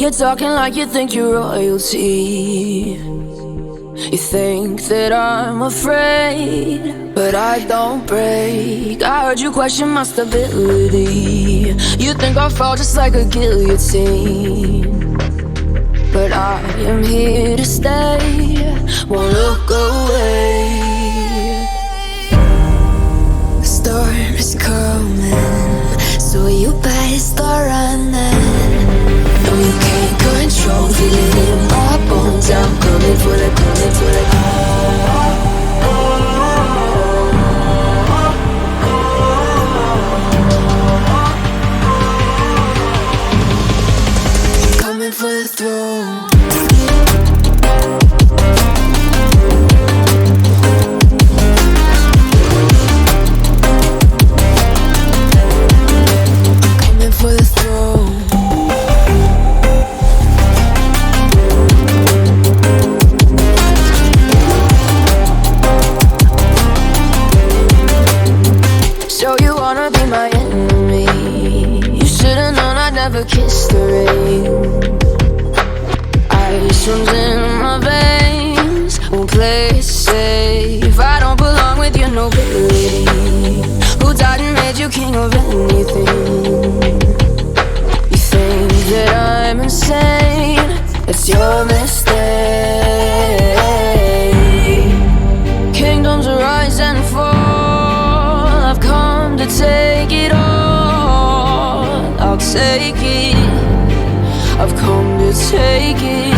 You're talking like you think you're royalty. You think that I'm afraid, but I don't break. I heard you question my stability. You think I'll fall just like a guillotine, but I am here to stay, won't look away. The storm is coming, so you better start running. No, you can't control, feel it in my bones. I'm coming for the, coming for the. Coming for the throne. Coming for the throne. So you wanna be my enemy? You should've known I'd never kiss the rain. Ice runs in my veins, won't play it safe. I don't belong with your nobility. Who died and made you king of anything? You think that I'm insane? It's your mistake. Kingdoms rise and fall, I've come to take it all. I'll take it, I've come to take it.